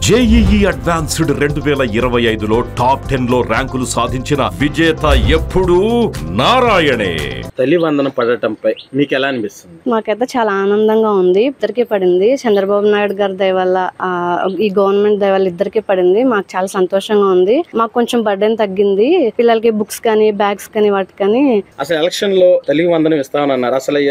JEE advanced 2025లో top 10లో ర్యాంకులు సాధించిన విజేత ఎప్పుడూ నారాయణే. తల్లి వందన పడటంపై మీకు ఎలా అనిపిస్తుంది? మాకైతే చాలా ఆనందంగా ఉంది. ఇద్దరికి పడింది. చంద్రబాబు నాయుడు గారి దయ వల్ల, ఈ గవర్నమెంట్ దయ వల్ల ఇద్దరికి పడింది. మాకు చాలా సంతోషంగా ఉంది. మాకు కొంచెం బర్డెన్ తగ్గింది. పిల్లలకి బుక్స్ కానీ బ్యాగ్స్ కానీ వాటి కానీ. అసలు ఎలక్షన్ లో తల్లి వందనం ఇస్తామన్నారు. అసలు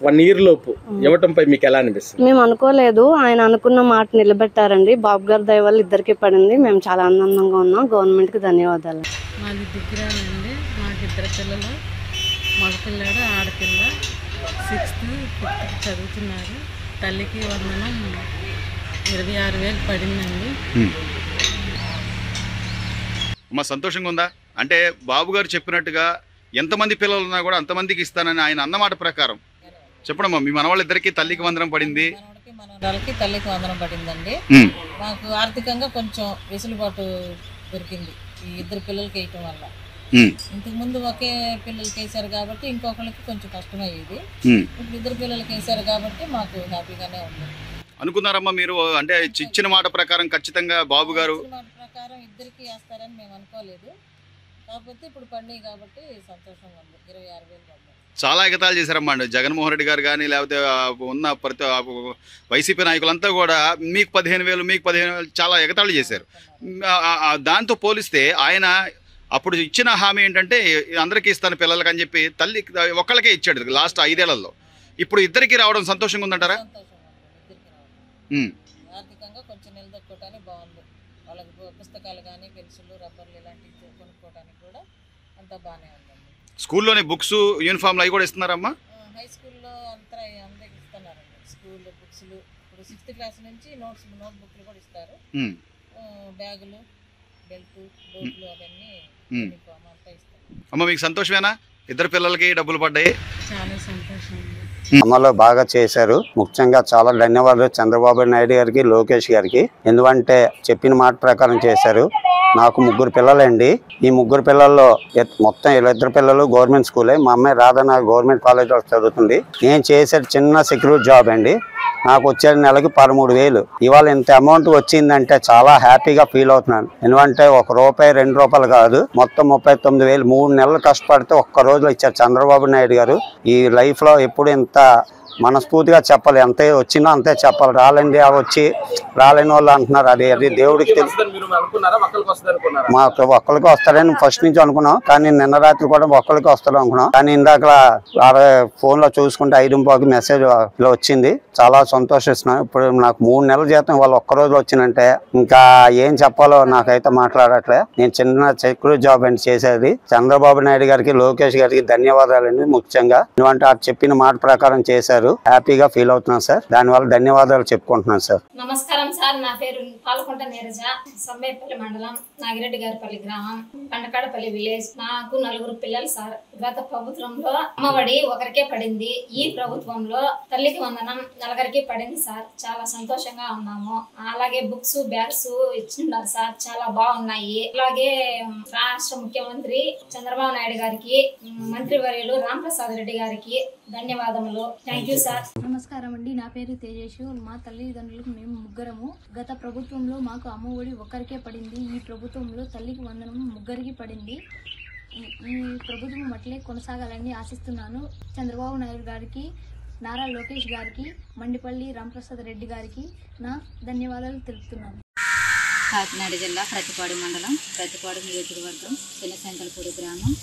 1 year లోపు ఇవ్వటంపై మీకు ఎలా అనిపిస్తుంది? మేము అనుకోలేదు, ఆయన అనుకున్న మాట నిలబెట్టారండి. బాబు గారి దయ వల్ల ఇద్దరికి పడింది. మేము చాలా ఆనందంగా ఉన్నాం. గవర్నమెంట్ కి ధన్యవాదాలు. మాది దిగ్గురాలండి. మాకు 2 పిల్లలు, మగపిల్లాడు ఆడపిల్ల 6th 5th చదువుతున్నారు. తల్లికి వందనం 26,000 పడిందండి. మా సంతోషంగా ఉందా అంటే బాబు గారు చెప్పినట్టుగా ఎంతమంది పిల్లలు ఉన్నా కూడా అంతమందికి ఇస్తానని ఆయన అన్నమాట ప్రకారం చెప్పడమ్మా. మీ మనవాళ్ళిద్దరికి తల్లికి వందనం పడింది, మనవరాలకి తల్లికి వందనం పడిందండి. మాకు ఆర్థికంగా కొంచెం వెసులుబాటు దొరికింది ఈ 2 పిల్లలకి వేయటం వల్ల. ఇంతకు ముందు ఒకే పిల్లలకి వేసారు కాబట్టి ఇంకొకరికి కొంచెం కష్టమయ్యేది. ఇప్పుడు 2 పిల్లలకి వేసారు కాబట్టి మాకు హ్యాపీగానే ఉంది. అనుకున్నారమ్మా మీరు? అంటే ఇచ్చిన మాట ప్రకారం ఖచ్చితంగా బాబు గారు మాట ప్రకారం ఇద్దరికి వేస్తారని మేము అనుకోలేదు. కాకపోతే ఇప్పుడు పండుగ కాబట్టి సంతోషంగా ఉంది. 26,000 పడ్డాయి. చాలా ఎగతాళి చేశారమ్మా అండి. జగన్మోహన్ రెడ్డి గారు కానీ లేకపోతే ఉన్న ప్రతి వైసీపీ నాయకులంతా కూడా మీకు 15,000 మీకు 15,000 చాలా ఎగతాళి చేశారు. దాంతో పోలిస్తే ఆయన అప్పుడు ఇచ్చిన హామీ ఏంటంటే అందరికీ ఇస్తాను పిల్లలకి అని చెప్పి తల్లి ఒక్కళ్ళకే ఇచ్చాడు లాస్ట్ 5 ఏళ్లలో. ఇప్పుడు ఇద్దరికి రావడం సంతోషంగా ఉందంటారా? ఆర్థికంగా కొంచెం నిలదొక్కోవటానికి బాగుంది. వాళ్ళకి పుస్తకాలు కానీ పెన్సిళ్ళు రబ్బర్లు ఇలాంటివి కొనుక్కోవడానికి కూడా అంతా బాగానే ఉందండి. స్కూల్లోనే బుక్స్ యూనిఫామ్లు అవి కూడా ఇస్తున్నారమ్మా? హై స్కూల్లో అంతా అందరికి ఇస్తున్నారండి. స్కూల్ బుక్స్లు ఇప్పుడు 6th క్లాస్ నుంచి నోట్ బుక్లు కూడా ఇస్తారు. బ్యాగులు, బెల్ట్, బూట్లు అవన్నీ యూనిఫామ్ అంతా ఇస్తారు. అమ్మ మీకు సంతోషమేనా? 2 పిల్లలకి డబ్బులు పడ్డాయి. చాలా సంతోషం. అమలు బాగా చేశారు. ముఖ్యంగా చాలా ధన్యవాదాలు చంద్రబాబు నాయుడు గారికి, లోకేష్ గారికి. ఎందుకంటే చెప్పిన మాట ప్రకారం చేశారు. నాకు 3 పిల్లలండి. ఈ 3 పిల్లల్లో మొత్తం 2 పిల్లలు గవర్నమెంట్ స్కూలే. మా అమ్మాయి రాధన గవర్నమెంట్ కాలేజ్లో చదువుతుంది. నేను చేసే చిన్న సెక్యూరిటీ జాబ్ అండి. నాకు వచ్చే నెలకి 13,000. ఇవాళ ఇంత అమౌంట్ వచ్చిందంటే చాలా హ్యాపీగా ఫీల్ అవుతున్నాను. ఎందుకంటే ₹1 ₹2 కాదు, మొత్తం 39,000 3 నెలలు కష్టపడితే ఒక్క రోజులో ఇచ్చారు చంద్రబాబు నాయుడు గారు. ఈ లైఫ్లో ఎప్పుడు ఇంత మనస్ఫూర్తిగా చెప్పాలి. అంతే వచ్చినా అంతే చెప్పాలి. రాలేండి వచ్చి రాలేని వాళ్ళు అంటున్నారు. అది దేవుడికి తెలుసు. మాకు ఒక్కరికి వస్తారని ఫస్ట్ నుంచి అనుకున్నాం, కానీ నిన్న రాత్రి కూడా ఒక్కరికి వస్తారు అనుకున్నాం. కానీ ఇందాక ఫోన్లో చూసుకుంటే 5:15 మెసేజ్ వచ్చింది. చాలా సంతోషిస్తున్నాను. ఇప్పుడు నాకు 3 నెలల జీతం వాళ్ళు ఒక్క రోజులో వచ్చిందంటే ఇంకా ఏం చెప్పాలో నాకైతే మాట్లాడట్లే. నేను చిన్న సెక్యూరిటీ జాబ్ అండి చేసేది. చంద్రబాబు నాయుడు గారికి, లోకేష్ గారికి ధన్యవాదాలండి. ముఖ్యంగా ఎందుకంటే ఆ చెప్పిన మాట ప్రకారం చేశారు. హ్యాపీగా ఫీల్ అవుతున్నాను సార్. దానివల్ల ధన్యవాదాలు చెప్పుకుంటున్నాను సార్. నమస్కారం సార్. నా పేరు పాలకొంట నీరజ, సమ్మేపల్లి మండలం, నాగిరెడ్డి గారిపల్లి గ్రామం, పండకాడపల్లి విలేజ్. నాకు 4 పిల్లలు సార్. గత ప్రభుత్వంలో అమ్మఒడి ఒకరికే పడింది. ఈ ప్రభుత్వంలో తల్లికి వందనం 4 పడింది సార్. చాలా సంతోషంగా ఉన్నాము. అలాగే బుక్స్ బ్యాగ్స్ ఇచ్చిన్నారు సార్, చాలా బాగున్నాయి. అలాగే రాష్ట్ర ముఖ్యమంత్రి చంద్రబాబు నాయుడు గారికి, మంత్రివర్యులు రాంప్రసాద్ రెడ్డి గారికి ధన్యవాదములు. Thank you sir. నమస్కారం అండి. నా పేరు తేజేష్. మా తల్లిదండ్రులకు మేము 3. గత ప్రభుత్వంలో మాకు అమ్మఒడి ఒక్కరికే పడింది. ఈ ప్రభుత్వంలో తల్లికి వందనం 3 పడింది. ఈ ప్రభుత్వం అట్లే కొనసాగాలని ఆశిస్తున్నాను. చంద్రబాబు నాయుడు గారికి, నారా లోకేష్ గారికి, మండిపల్లి రాంప్రసాద్ రెడ్డి గారికి నా ధన్యవాదాలు తెలుపుతున్నాను. కాకినాడ జిల్లా ప్రతిపాడు మండలం, ప్రతిపాడు నియోజకవర్గం, చిన్నశంకల్పూడి గ్రామం.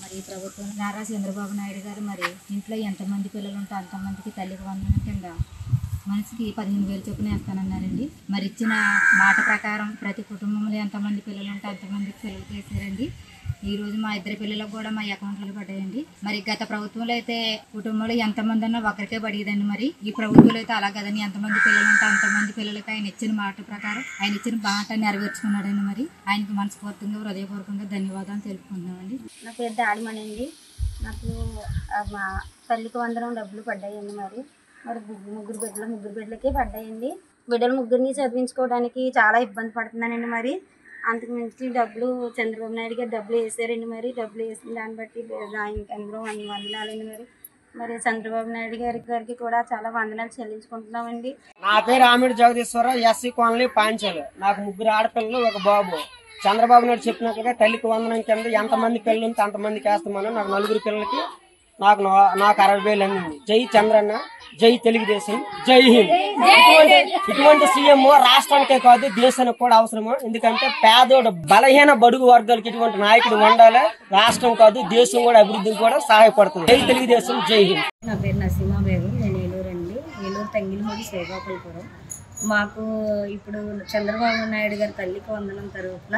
మరి ఈ ప్రభుత్వం నారా చంద్రబాబు నాయుడు గారు మరి ఇంట్లో ఎంతమంది పిల్లలు ఉంటే అంతమందికి తల్లికి వందనం కింద మనిషికి 15,000 చొప్పున వేస్తానన్నారండి. మరి ఇచ్చిన మాట ప్రకారం ప్రతి కుటుంబంలో ఎంతమంది పిల్లలు ఉంటే అంతమందికి పిల్లలకి వేసారండి. ఈ రోజు మా 2 పిల్లలకు కూడా మా అకౌంట్లో పడ్డాయండి. మరి గత ప్రభుత్వంలో అయితే కుటుంబంలో ఎంతమంది అన్నా ఒకరికే పడేదండి. మరి ఈ ప్రభుత్వంలో అయితే అలా కదండి, ఎంతమంది పిల్లలు ఉంటే అంతమంది పిల్లలకి ఆయన ఇచ్చిన మాట ప్రకారం ఆయన ఇచ్చిన మాట నెరవేర్చుకున్నాడండి. మరి ఆయనకి మనస్ఫూర్తిగా హృదయపూర్వకంగా ధన్యవాదాలు తెలుపుకుంటున్నామండి. నా పేరు దాడిమణి అండి. నాకు మా తల్లికి వందనం డబ్బులు పడ్డాయండి. మరి 3 బిడ్డలకే పడ్డాయండి. బిడ్డలు 3 చదివించుకోవడానికి చాలా ఇబ్బంది పడుతున్నానండి. మరి అంతకు మించి డబ్బులు చంద్రబాబు నాయుడు గారు డబ్బులు వేసారండి. మరి డబ్బులు వేసిన దాన్ని బట్టి ఆయనకి అందరూ వందనాలండి. మరి మరి చంద్రబాబు నాయుడు గారికి కూడా చాలా వందనాలు చెల్లించుకుంటున్నామండి. నా పేరు ఆమిడి జగదీశ్వరరావు, ఎస్సీ కాలనీ పాంచాలు. నాకు 3 ఆడపిల్లలు, 1 బాబు. చంద్రబాబు నాయుడు చెప్పినట్టుగా తల్లికి వందనం కింద ఎంతమంది పిల్లలు ఉంటే అంతమందికి వేస్తామని నాకు 4 పిల్లలకి నాకు 60,000 అందింది. జై చంద్రన్న, జై తెలుగుదేశం, జై హింద్. ఇటువంటి సీఎం రాష్ట్రానికే కాదు దేశానికి కూడా అవసరము. ఎందుకంటే పేదోడు బలహీన బడుగు వర్గాలకు ఇటువంటి నాయకుడు ఉండాలి. రాష్ట్రం కాదు దేశం కూడా అభివృద్ధికి కూడా సహాయపడుతుంది. జై తెలుగుదేశం, జై హింద్. నా పేరు నసీమా బేగం, నేను ఏలూరు అండి. ఏలూరు తంగిలిమూడి శ్రీకాకుళపురం. మాకు ఇప్పుడు చంద్రబాబు నాయుడు గారి తల్లికి వందనం తరపున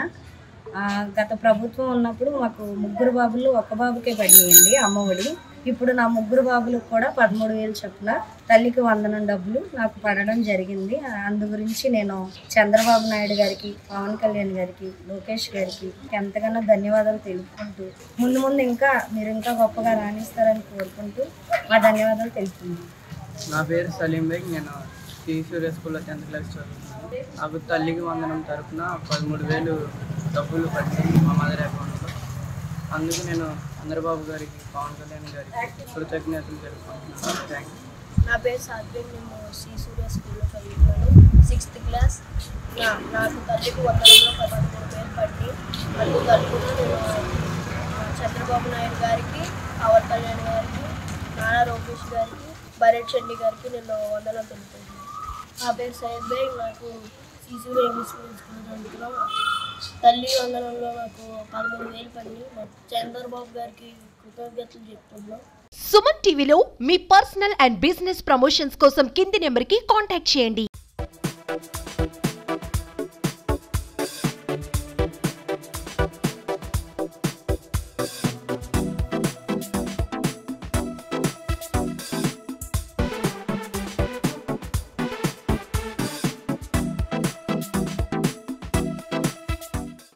గత ప్రభుత్వం ఉన్నప్పుడు మాకు 3 బాబులు 1 బాబుకే పడినాయండి అమ్మఒడి. ఇప్పుడు నా 3 బాబులకు కూడా 13,000 చొప్పున తల్లికి వందనం డబ్బులు నాకు పడడం జరిగింది. అందు గురించి నేను చంద్రబాబు నాయుడు గారికి, పవన్ కళ్యాణ్ గారికి, లోకేష్ గారికి ఎంతగానో ధన్యవాదాలు తెలుపుకుంటూ ముందు ఇంకా మీరు ఇంకా గొప్పగా రాణిస్తారని కోరుకుంటూ మా ధన్యవాదాలు తెలుపుతున్నాను. నా పేరు సలీం బేగ్, నేను శ్రీ స్కూల్లో 10th క్లాస్ చదువుతున్నాను. నాకు తల్లికి వందనం తరపున 13,000 డబ్బులు పడ్డాయి మా మదర్ అకౌంట్లో. అందుకు నేను చంద్రబాబు గారికి, పవన్ కళ్యాణ్ గారికి కృతజ్ఞతలు తెలుపుకుంటున్నాను. Thank you. నా పేరు సాత్విక్, నేను శ్రీ స్కూల్లో చదువుతున్నాను, 6th క్లాస్. నాకు తల్లికి వందనంలో 13,000 పడి అందుకు తరపున నేను చంద్రబాబు నాయుడు గారికి, పవన్ కళ్యాణ్ గారికి, నారా లోకేష్ గారికి, భరత్ చండి గారికి నేను వందనం తెలుపుతున్నాను. నా పేరు సయ్యద్ బేగ్, నాకు శ్రీ ఇంగ్లీష్ స్కూల్లో చదువుతున్నాం. తల్లి వందనంలో నాకు 13,000 పడి చంద్రబాబు గారికి కృతజ్ఞతలు చెప్తున్నాం. సుమన్ టీవీలో మీ పర్సనల్ అండ్ బిజినెస్ ప్రమోషన్స్ కోసం కింది నెంబర్కి కాంటాక్ట్ చేయండి.